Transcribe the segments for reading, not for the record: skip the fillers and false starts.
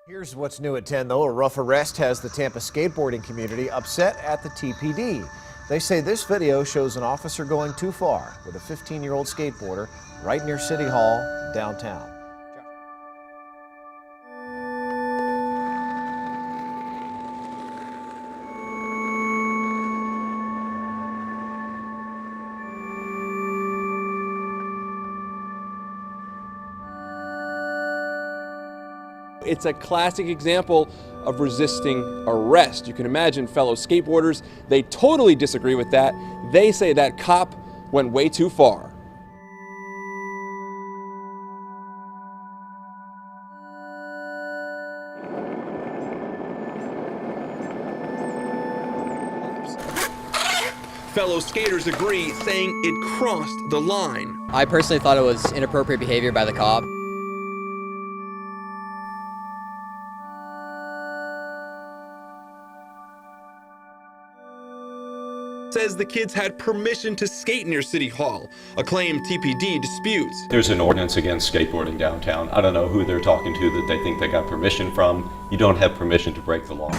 Here's what's new at 10, though. A rough arrest has the Tampa skateboarding community upset at the TPD. They say this video shows an officer going too far with a 15-year-old skateboarder right near City Hall downtown. It's a classic example of resisting arrest. You can imagine fellow skateboarders, they totally disagree with that. They say that cop went way too far. Fellow skaters agree, saying it crossed the line. I personally thought it was inappropriate behavior by the cop. Says the kids had permission to skate near City Hall, a claim TPD disputes. There's an ordinance against skateboarding downtown. I don't know who they're talking to that they think they got permission from. You don't have permission to break the law.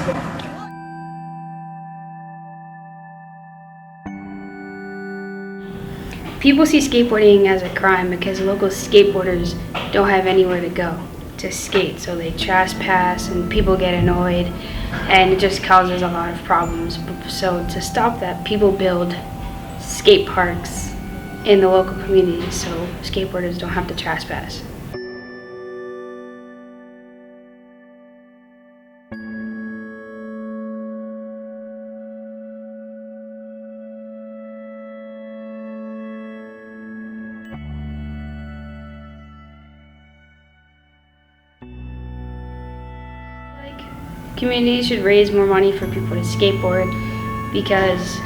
People see skateboarding as a crime because local skateboarders don't have anywhere to go to skate, so they trespass and people get annoyed, and it just causes a lot of problems. So to stop that, people build skate parks in the local community so skateboarders don't have to trespass. Communities should raise more money for people to skateboard because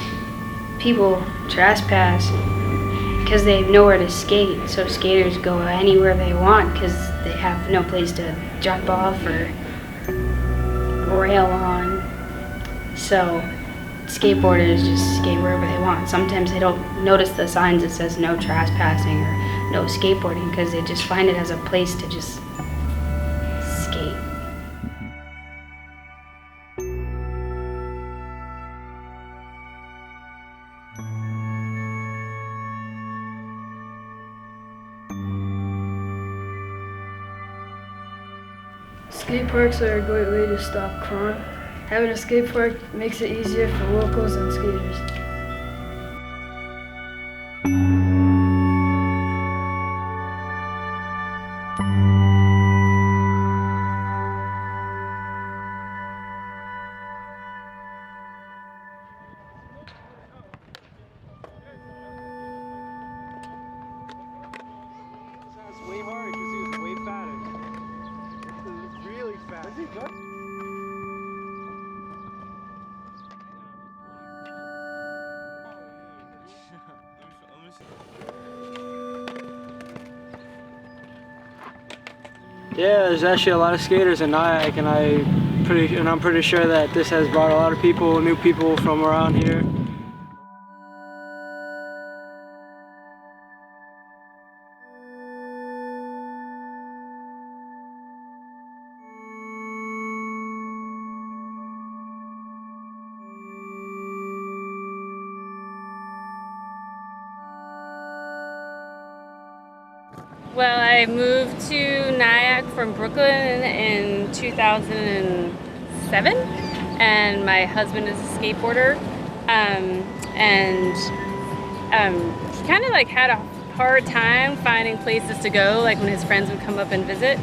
people trespass because they have nowhere to skate. So skaters go anywhere they want because they have no place to jump off or rail on. So skateboarders just skate wherever they want. Sometimes they don't notice the signs that says no trespassing or no skateboarding because they just find it as a place to just skate. Skate parks are a great way to stop crime. Having a skate park makes it easier for locals and skaters. That's way harder because he was way fatter. Really fast. Is he good? Yeah, there's actually a lot of skaters in Nyack, and I'm pretty sure that this has brought a lot of people, new people from around here. Well, I moved to Nyack from Brooklyn in 2007, and my husband is a skateboarder, he kind of like had a hard time finding places to go, like when his friends would come up and visit.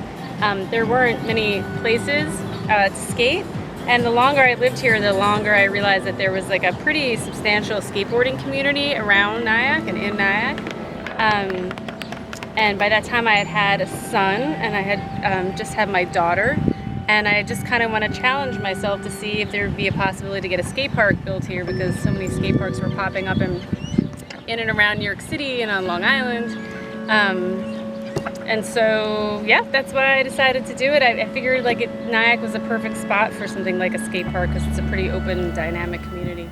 There weren't many places to skate, and the longer I lived here, the longer I realized that there was like a pretty substantial skateboarding community around Nyack and in Nyack. And by that time I had had a son, and I had just had my daughter, and I just kind of want to challenge myself to see if there would be a possibility to get a skate park built here, because so many skate parks were popping up in and around New York City and on Long Island. And so, yeah, that's why I decided to do it. I figured like Nyack was a perfect spot for something like a skate park because it's a pretty open, dynamic community.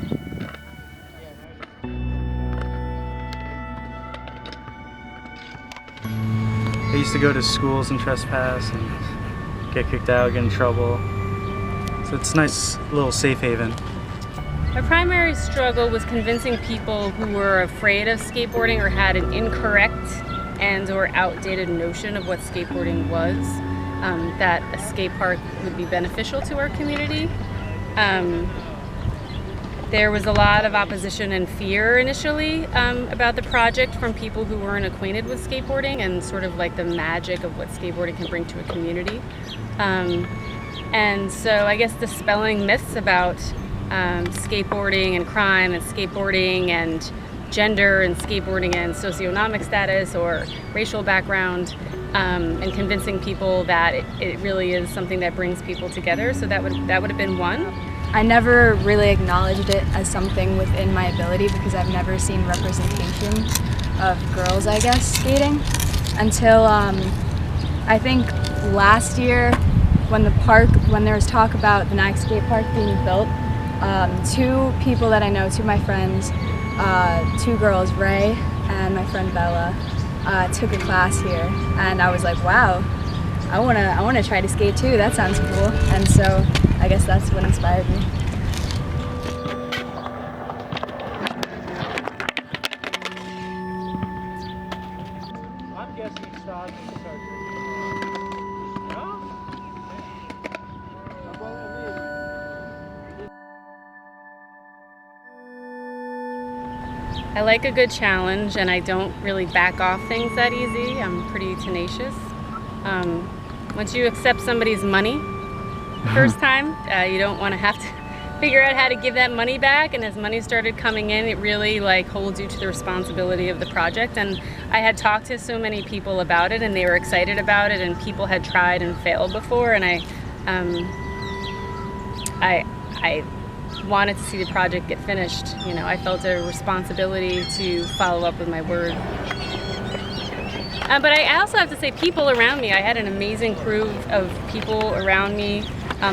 I used to go to schools and trespass, and get kicked out, get in trouble. So it's a nice little safe haven. My primary struggle was convincing people who were afraid of skateboarding or had an incorrect and or outdated notion of what skateboarding was, that a skate park would be beneficial to our community. There was a lot of opposition and fear initially about the project from people who weren't acquainted with skateboarding and sort of like the magic of what skateboarding can bring to a community. And so I guess dispelling myths about skateboarding and crime and skateboarding and gender and skateboarding and socioeconomic status or racial background, and convincing people that it really is something that brings people together. So that would have been one. I never really acknowledged it as something within my ability because I've never seen representation of girls, I guess, skating until I think last year when there was talk about the Nyack skate park being built, two people that I know, two of my friends, two girls, Ray and my friend Bella, took a class here, and I was like, wow, I wanna try to skate too. That sounds cool. And so I guess that's what inspired me. I'm guessing you saw it and started drinking. No? Well, I like a good challenge, and I don't really back off things that easy. I'm pretty tenacious. Once you accept somebody's money first time, you don't want to have to figure out how to give that money back, and as money started coming in, it really like holds you to the responsibility of the project. And I had talked to so many people about it, and they were excited about it, and people had tried and failed before, and I wanted to see the project get finished. You know, I felt a responsibility to follow up with my word. But I also have to say, people around me, I had an amazing crew of people around me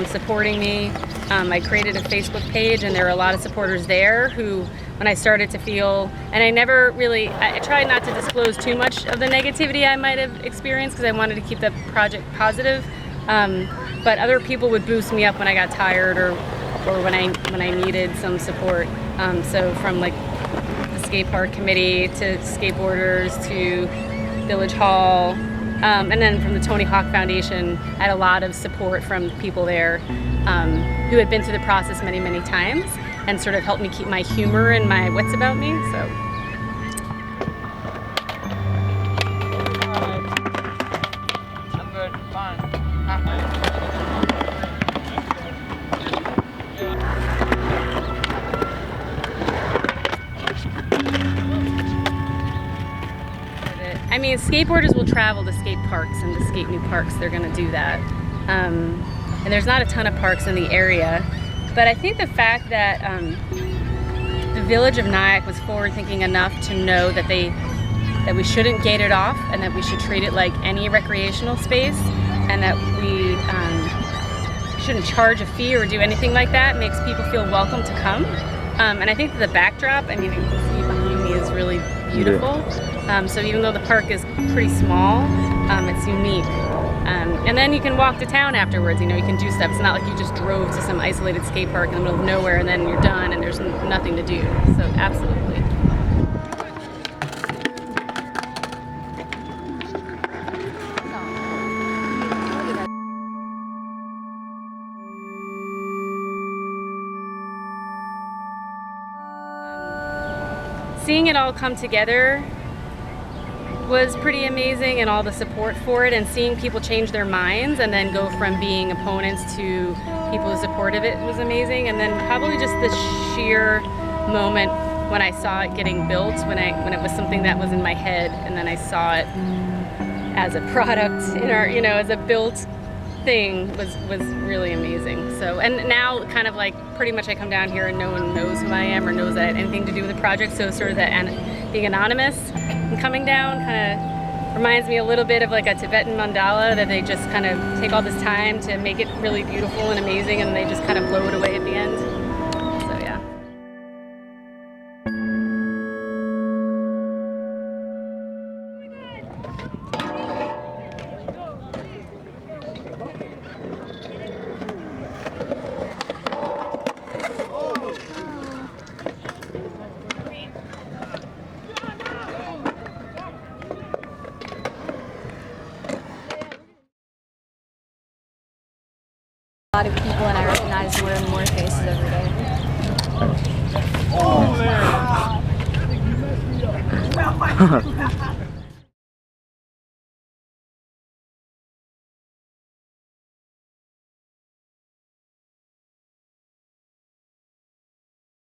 supporting me. I created a Facebook page, and there were a lot of supporters there who, when I started to feel, and I tried not to disclose too much of the negativity I might have experienced because I wanted to keep the project positive. But other people would boost me up when I got tired or when I needed some support. So from like the skate park committee to skateboarders to Village Hall, and then from the Tony Hawk Foundation, I had a lot of support from people there who had been through the process many, many times and sort of helped me keep my humor and my wits about me. So. I'm good, fine. I mean, skateboarders will travel to skate parks and to skate new parks. They're going to do that. And there's not a ton of parks in the area. But I think the fact that the village of Nyack was forward-thinking enough to know that we shouldn't gate it off and that we should treat it like any recreational space, and that we shouldn't charge a fee or do anything like that makes people feel welcome to come. And I think that the backdrop, I mean, you can see behind me, is really beautiful. So even though the park is pretty small, it's unique. And then you can walk to town afterwards, you know, you can do stuff. It's not like you just drove to some isolated skate park in the middle of nowhere and then you're done and there's nothing to do. So absolutely. Seeing it all come together was pretty amazing, and all the support for it, and seeing people change their minds and then go from being opponents to people who supported it was amazing. And then probably just the sheer moment when I saw it getting built, when it was something that was in my head, and then I saw it as a product in our, you know, as a built thing was really amazing. So, and now kind of like pretty much I come down here and no one knows who I am or knows that I had anything to do with the project. So sort of that being anonymous and coming down kind of reminds me a little bit of like a Tibetan mandala, that they just kind of take all this time to make it really beautiful and amazing, and they just kind of blow it away at the end. So yeah. lot of people, and I recognize more and more faces every day. Oh, there.